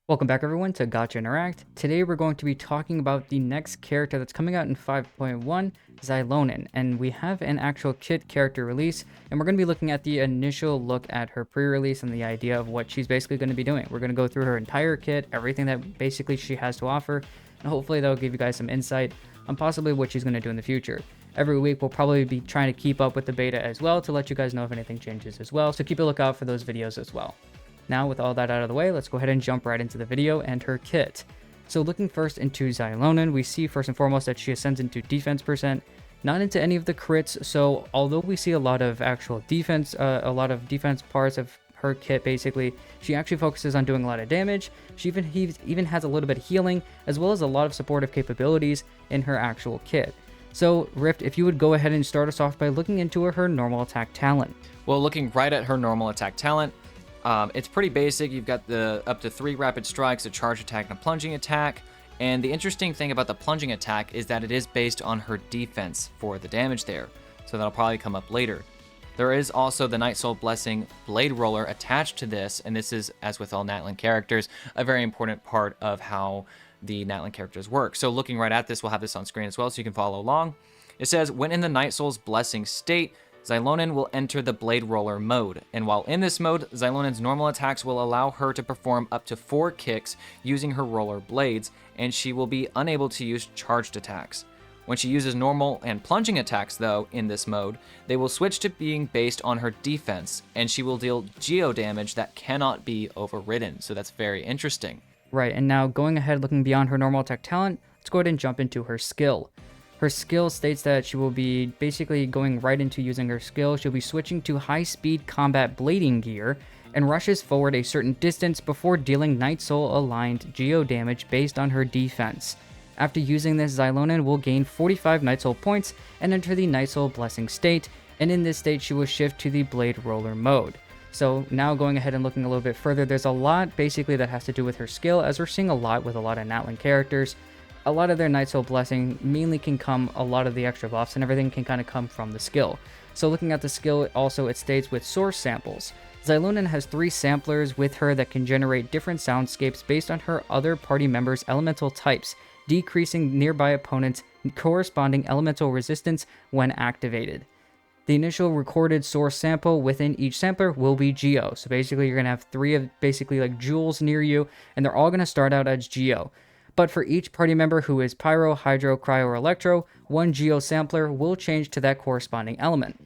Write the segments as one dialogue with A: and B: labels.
A: Welcome back everyone to Gotcha Interact. Today we're going to be talking about the next character that's coming out in 5.1, Xilonen, and we have an actual kit character release, and we're going to be looking at the initial look at her pre-release and the idea of what she's basically going to be doing. We're going to go through her entire kit, everything that basically she has to offer, and hopefully that'll give you guys some insight on possibly what she's going to do in the future. Every week we'll probably be trying to keep up with the beta as well to let you guys know if anything changes as well, so keep a lookout for those videos as well. Now, with all that out of the way, let's go ahead and jump right into the video and her kit. So looking first into Xilonen, we see first and foremost that she ascends into defense percent, not into any of the crits. So although we see a lot of actual defense, parts of her kit, basically, she actually focuses on doing a lot of damage. She even has a little bit of healing, as well as a lot of supportive capabilities in her actual kit. So Rift, if you would go ahead and start us off by looking into her normal attack talent.
B: Well, looking right at her normal attack talent, it's pretty basic. You've got the up to 3 rapid strikes, a charge attack, and a plunging attack. And the interesting thing about the plunging attack is that it is based on her defense for the damage there. So that'll probably come up later. There is also the Night Soul Blessing Blade Roller attached to this, and this is, as with all Natlan characters, a very important part of how the Natlan characters work. So looking right at this, we'll have this on screen as well so you can follow along. It says, when in the Night Soul's Blessing state, Xilonen will enter the Blade Roller mode, and while in this mode, Xilonen's normal attacks will allow her to perform up to 4 kicks using her roller blades, and she will be unable to use charged attacks. When she uses normal and plunging attacks, though, in this mode, they will switch to being based on her defense, and she will deal geo damage that cannot be overridden, so that's very interesting.
A: Right, and now going ahead looking beyond her normal attack talent, let's go ahead and jump into her skill. Her skill states that she will be basically going right into using her skill. She'll be switching to high-speed combat blading gear and rushes forward a certain distance before dealing Night Soul aligned geo damage based on her defense. After using this, Xilonen will gain 45 Night Soul points and enter the Night Soul Blessing state, and in this state she will shift to the Blade Roller mode. So now going ahead and looking a little bit further, there's a lot basically that has to do with her skill, as we're seeing a lot with a lot of Natlan characters. A lot of their Night Soul Blessing mainly can come, a lot of the extra buffs and everything can kind of come from the skill. So looking at the skill, also it states with source samples. Xilonen has 3 samplers with her that can generate different soundscapes based on her other party members' elemental types, decreasing nearby opponents' corresponding elemental resistance when activated. The initial recorded source sample within each sampler will be Geo. So basically you're going to have 3 of basically like jewels near you, and they're all going to start out as Geo. But for each party member who is Pyro, Hydro, Cryo, or Electro, 1 Geo sampler will change to that corresponding element.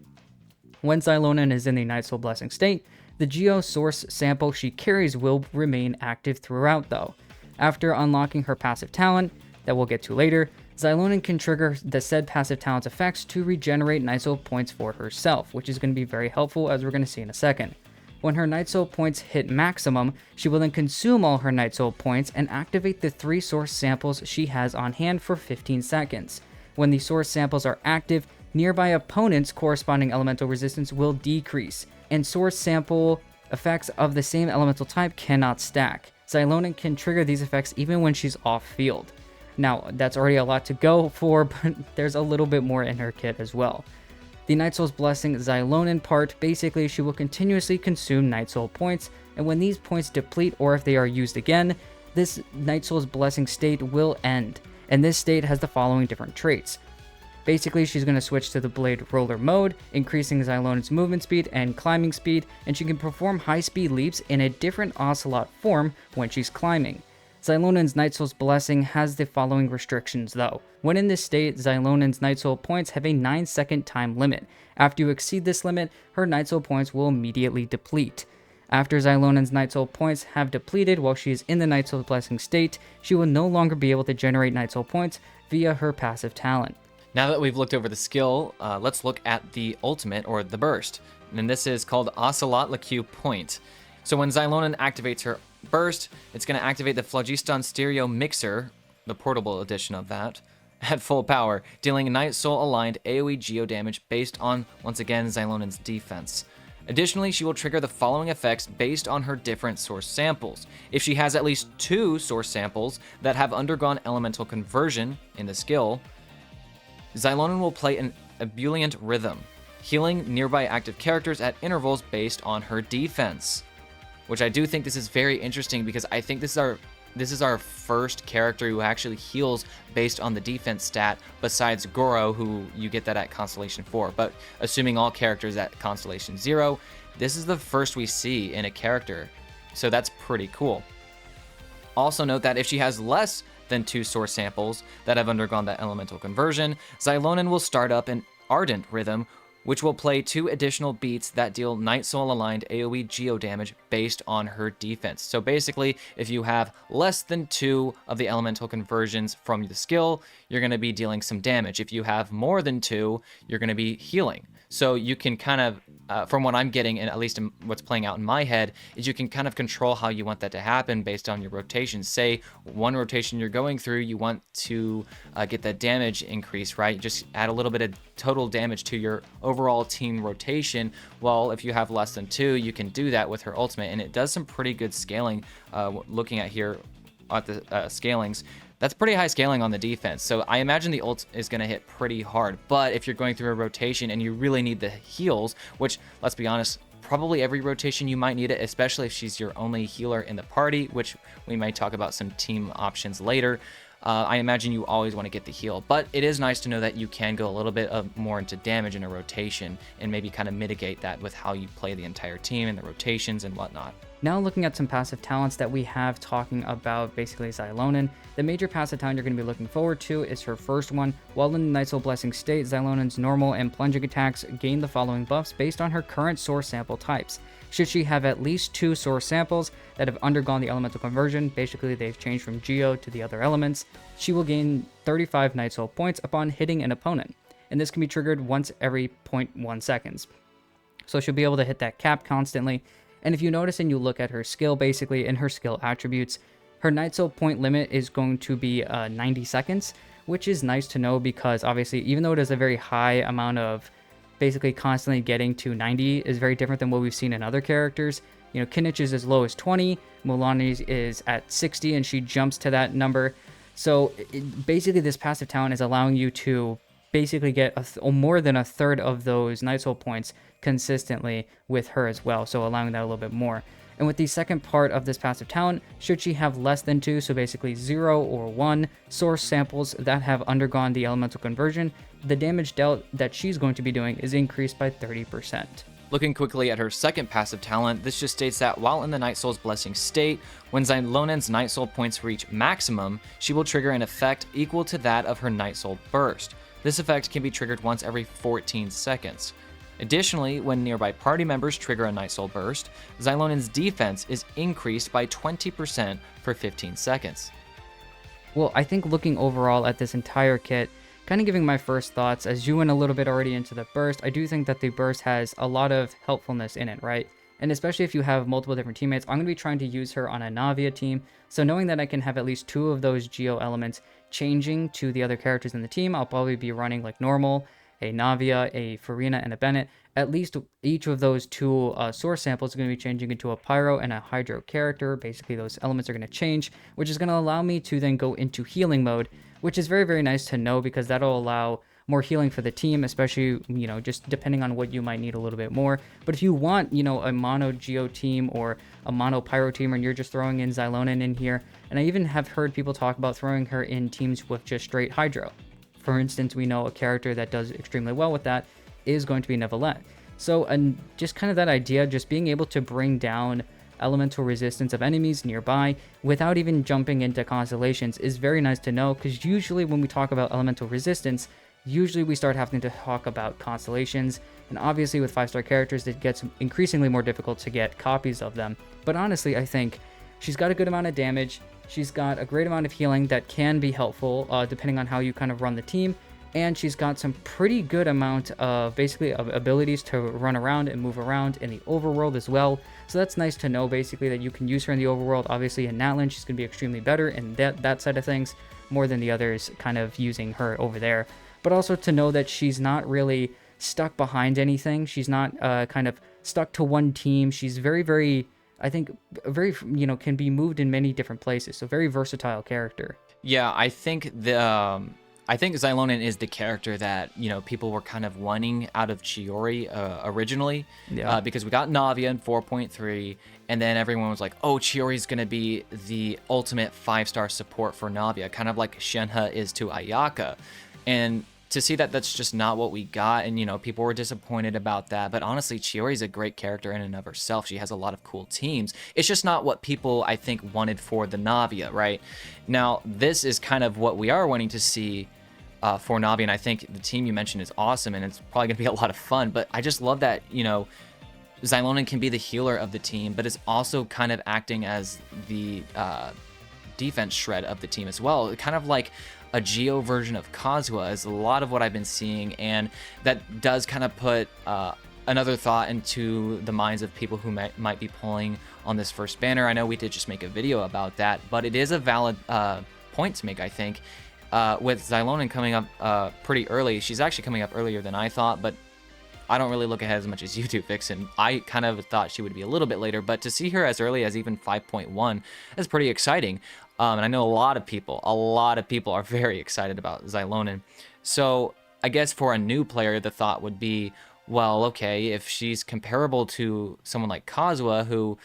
A: When Xilonen is in the Night Soul Blessing state, the Geo source sample she carries will remain active throughout though. After unlocking her passive talent, that we'll get to later, Xilonen can trigger the said passive talent's effects to regenerate Night Soul points for herself, which is going to be very helpful as we're going to see in a second. When her Night Soul points hit maximum, she will then consume all her Night Soul points and activate the 3 source samples she has on hand for 15 seconds. When the source samples are active, nearby opponents' corresponding elemental resistance will decrease, and source sample effects of the same elemental type cannot stack. Xilonen can trigger these effects even when she's off field. Now, that's already a lot to go for, but there's a little bit more in her kit as well. The Night Soul's Blessing Xilonen part, basically she will continuously consume Night Soul points, and when these points deplete or if they are used again, this Night Soul's Blessing state will end, and this state has the following different traits. Basically, she's going to switch to the Blade Roller mode, increasing Xilonen's movement speed and climbing speed, and she can perform high-speed leaps in a different Ocelot form when she's climbing. Xilonen's Night Soul's Blessing has the following restrictions though. When in this state, Xilonen's Night Soul points have a 9-second time limit. After you exceed this limit, her Night Soul points will immediately deplete. After Xilonen's Night Soul points have depleted while she is in the Night Soul Blessing state, she will no longer be able to generate Night Soul points via her passive talent.
B: Now that we've looked over the skill, let's look at the ultimate, or the burst. And this is called Ocelot LQ Point. So when Xilonen activates her burst, it's going to activate the Phlogiston Stereo Mixer, the portable edition of that, at full power, dealing Night Soul aligned AoE geo damage based on, once again, Xilonen's defense. Additionally, she will trigger the following effects based on her different source samples. If she has at least 2 source samples that have undergone elemental conversion in the skill, Xilonen will play an ebullient rhythm, healing nearby active characters at intervals based on her defense. which I do think this is very interesting because I think this is our first character who actually heals based on the defense stat, besides Goro, who you get that at Constellation 4. But assuming all characters at Constellation 0, this is the first we see in a character, so that's pretty cool. Also note that if she has less than 2 source samples that have undergone that elemental conversion, Xilonen will start up an Ardent Rhythm, which will play 2 additional beats that deal Night Soul aligned AoE geo damage based on her defense. So basically, if you have less than 2 of the elemental conversions from the skill, you're going to be dealing some damage. If you have more than 2, you're going to be healing. So you can kind of, from what I'm getting, and at least in what's playing out in my head, is you can kind of control how you want that to happen based on your rotations. Say one rotation you're going through, you want to get that damage increase, right? Just add a little bit of total damage to your overall team rotation. Well, if you have less than 2, you can do that with her ultimate, and it does some pretty good scaling. Looking at here at the scalings, that's pretty high scaling on the defense. So I imagine the ult is going to hit pretty hard. But if you're going through a rotation and you really need the heals, which, let's be honest, probably every rotation you might need it, especially if she's your only healer in the party, which we might talk about some team options later. I imagine you always want to get the heal, but it is nice to know that you can go a little bit more into damage in a rotation and maybe kind of mitigate that with how you play the entire team and the rotations and whatnot.
A: Now looking at some passive talents that we have talking about basically Xilonen, the major passive talent you're going to be looking forward to is her first one. While in the Night Soul Blessing state, Xilonen's normal and plunging attacks gain the following buffs based on her current source sample types. Should she have at least 2 source samples that have undergone the elemental conversion, basically they've changed from Geo to the other elements, she will gain 35 Night Soul points upon hitting an opponent, and this can be triggered once every 0.1 seconds. So she'll be able to hit that cap constantly. And if you notice and you look at her skill, basically in her skill attributes, her Night Soul point limit is going to be 90 seconds, which is nice to know because obviously even though it is a very high amount of basically constantly getting to 90 is very different than what we've seen in other characters. You know, Kinich is as low as 20, Mulan's is at 60, and she jumps to that number. So basically this passive talent is allowing you to basically get more than a third of those Night Soul points consistently with her as well, so allowing that a little bit more. And with the second part of this passive talent, should she have less than 2, so basically 0 or 1 source samples that have undergone the elemental conversion, the damage dealt that she's going to be doing is increased by 30%.
B: Looking quickly at her second passive talent, this just states that while in the Night Soul's Blessing state, when Xilonen's Night Soul points reach maximum, she will trigger an effect equal to that of her Night Soul burst. This effect can be triggered once every 14 seconds. Additionally, when nearby party members trigger a Night Soul burst, Xilonen's defense is increased by 20% for 15 seconds.
A: Well, I think looking overall at this entire kit, kind of giving my first thoughts, as you went a little bit already into the burst, I do think that the burst has a lot of helpfulness in it, right? And especially if you have multiple different teammates, I'm going to be trying to use her on a Navia team. So knowing that I can have at least 2 of those Geo elements changing to the other characters in the team, I'll probably be running like normal, a Navia, a Farina, and a Bennett. At least each of those 2 source samples is going to be changing into a Pyro and a Hydro character. Basically, those elements are going to change, which is going to allow me to then go into healing mode, which is very, very nice to know because that'll allow more healing for the team, especially, you know, just depending on what you might need a little bit more. But if you want, you know, a mono Geo team or a mono Pyro team, and you're just throwing in Xilonen in here, and I even have heard people talk about throwing her in teams with just straight Hydro. For instance, we know a character that does extremely well with that is going to be Neuvillette. So, and just kind of that idea, just being able to bring down elemental resistance of enemies nearby without even jumping into constellations is very nice to know, because usually when we talk about elemental resistance, usually we start having to talk about constellations, and obviously with 5-star characters it gets increasingly more difficult to get copies of them. But honestly, I think she's got a good amount of damage, she's got a great amount of healing that can be helpful depending on how you kind of run the team, and she's got some pretty good amount of basically of abilities to run around and move around in the overworld as well. So that's nice to know basically that you can use her in the overworld. Obviously in Natlan she's going to be extremely better in that side of things, more than the others kind of using her over there. But also to know that she's not really stuck behind anything. She's not kind of stuck to one team. She's very, very, I think, very, you know, can be moved in many different places. So very versatile character.
B: Yeah, I think I think Xilonen is the character that, people were kind of wanting out of Chiori originally.
A: Yeah.
B: Because we got Navia in 4.3, and then everyone was like, oh, Chiori's going to be the ultimate 5-star support for Navia, kind of like Shenhe is to Ayaka. And to see that that's just not what we got, and, people were disappointed about that. But honestly, Chiori's a great character in and of herself. She has a lot of cool teams. It's just not what people, I think, wanted for the Navia, right? Now, this is kind of what we are wanting to see for Navia, and I think the team you mentioned is awesome, and it's probably going to be a lot of fun. But I just love that, Xilonen can be the healer of the team, but is also kind of acting as the defense shred of the team as well. Kind of like a Geo version of Kazuha is a lot of what I've been seeing, and that does kind of put another thought into the minds of people who might be pulling on this first banner. I know we did just make a video about that, but it is a valid point to make, I think. With Xilonen coming up pretty early, she's actually coming up earlier than I thought, but I don't really look ahead as much as you do, Vixen. I kind of thought she would be a little bit later, but to see her as early as even 5.1 is pretty exciting. And I know a lot of people are very excited about Xilonen. So I guess for a new player, the thought would be, well, okay, if she's comparable to someone like Kazuha, who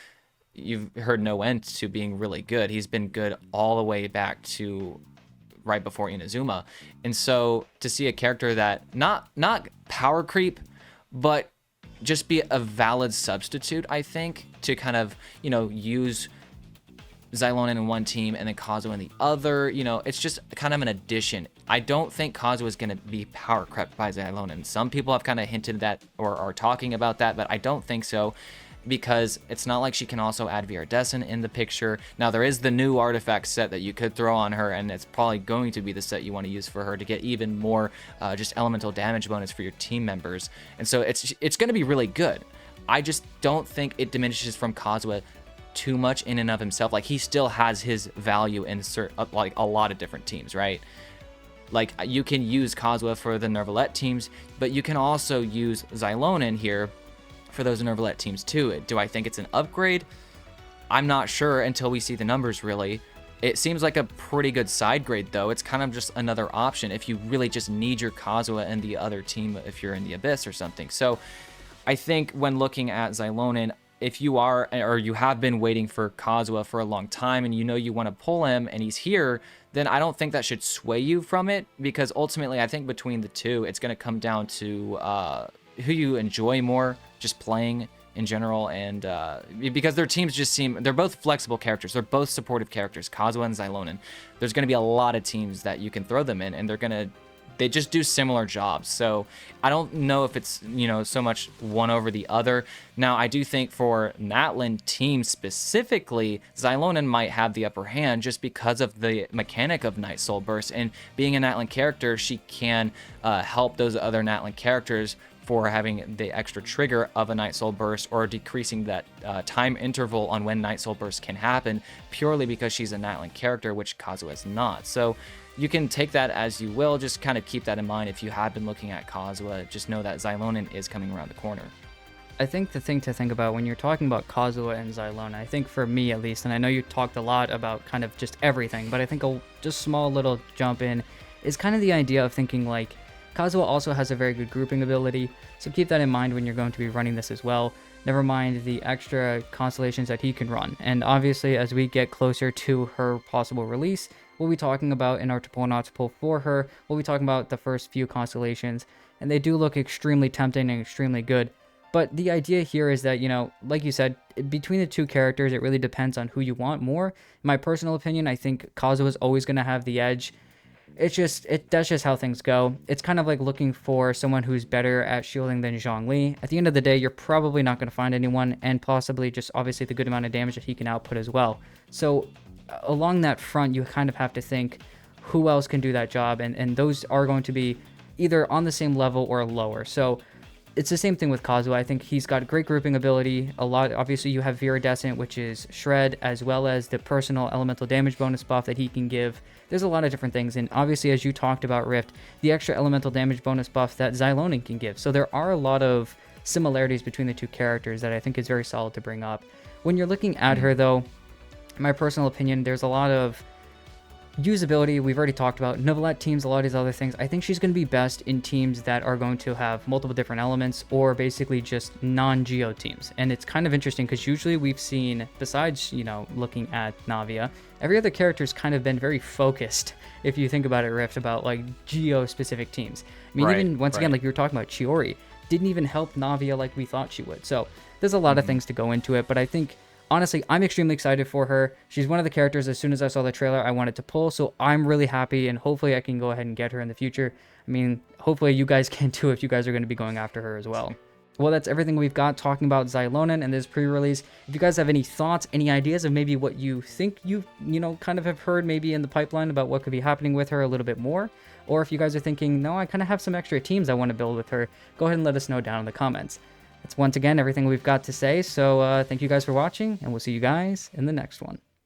B: you've heard no end to being really good. He's been good all the way back to right before Inazuma. And so to see a character that not power creep, but just be a valid substitute, I think, to kind of, use Xilonen in one team and then Kazuha in the other. It's just kind of an addition. I don't think Kazuha is going to be power crept by Xilonen. Some people have kind of hinted that or are talking about that, but I don't think so, because it's not like she can also add Viridescent in the picture. Now, there is the new artifact set that you could throw on her, and it's probably going to be the set you want to use for her to get even more just elemental damage bonus for your team members. And so it's going to be really good. I just don't think it diminishes from Kazuha too much in and of himself. Like, he still has his value in like a lot of different teams, right? Like, you can use Kazuha for the Neuvillette teams, but you can also use Xilonen here for those Neuvillette teams too. Do I think it's an upgrade? I'm not sure until we see the numbers, really. It seems like a pretty good side grade, though. It's kind of just another option if you really just need your Kazuha and the other team if you're in the Abyss or something. So I think when looking at Xilonen, if you are, or you have been waiting for Kazuha for a long time and you want to pull him and he's here, then I don't think that should sway you from it, because ultimately I think between the two, it's going to come down to who you enjoy more just playing in general, and because their teams just they're both flexible characters. They're both supportive characters, Kazuha and Xilonen. There's going to be a lot of teams that you can throw them in, and they just do similar jobs. So I don't know if it's, so much one over the other. Now, I do think for Natlan team specifically, Xilonen might have the upper hand just because of the mechanic of Night Soul Burst. And being a Natlan character, she can help those other Natlan characters for having the extra trigger of a Night Soul Burst, or decreasing that time interval on when Night Soul Burst can happen, purely because she's a Natlan character, which Kazuha is not. So you can take that as you will. Just kind of keep that in mind if you have been looking at Kazuha. Just know that Xilonen is coming around the corner.
A: I think the thing to think about when you're talking about Kazuha and Xilonen, I think for me at least, and I know you talked a lot about kind of just everything, but I think a just small little jump in is kind of the idea of thinking like Kazuha also has a very good grouping ability, so keep that in mind when you're going to be running this as well. Never mind the extra constellations that he can run. And obviously, as we get closer to her possible release, we'll be talking about in our to pull, not to pull for her. We'll be talking about the first few constellations, and they do look extremely tempting and extremely good. But the idea here is that, like you said, between the two characters, it really depends on who you want more. In my personal opinion, I think Kazuha is always going to have the edge. That's just how things go. It's kind of like looking for someone who's better at shielding than Zhongli. At the end of the day, you're probably not going to find anyone, and possibly just obviously the good amount of damage that he can output as well. So along that front, you kind of have to think who else can do that job, and those are going to be either on the same level or lower. So it's the same thing with Kazuha. I think he's got great grouping ability. A lot, obviously, you have Viridescent, which is Shred, as well as the personal elemental damage bonus buff that he can give. There's a lot of different things, and obviously, as you talked about Rift, the extra elemental damage bonus buff that Xilonen can give. So there are a lot of similarities between the two characters that I think is very solid to bring up. When you're looking at her, though, in my personal opinion, there's a lot of Usability, we've already talked about. Neuvillette teams, a lot of these other things. I think she's going to be best in teams that are going to have multiple different elements, or basically just non-geo teams. And it's kind of interesting because usually we've seen, besides, you know, looking at Navia, every other character's kind of been very focused, if you think about it, Rift, about like geo-specific teams. I mean, even once again, like you were talking about, Chiori didn't even help Navia like we thought she would. So there's a lot of things to go into it, but I think honestly, I'm extremely excited for her. She's one of the characters, as soon as I saw the trailer, I wanted to pull, so I'm really happy, and hopefully I can go ahead and get her in the future. I mean, hopefully you guys can too if you guys are going to be going after her as well. Well, that's everything we've got talking about Xilonen and this pre-release. If you guys have any thoughts, any ideas of maybe what you think you know, kind of have heard maybe in the pipeline about what could be happening with her a little bit more, or if you guys are thinking, no, I kind of have some extra teams I want to build with her, go ahead and let us know down in the comments. That's once again everything we've got to say, so thank you guys for watching, and we'll see you guys in the next one.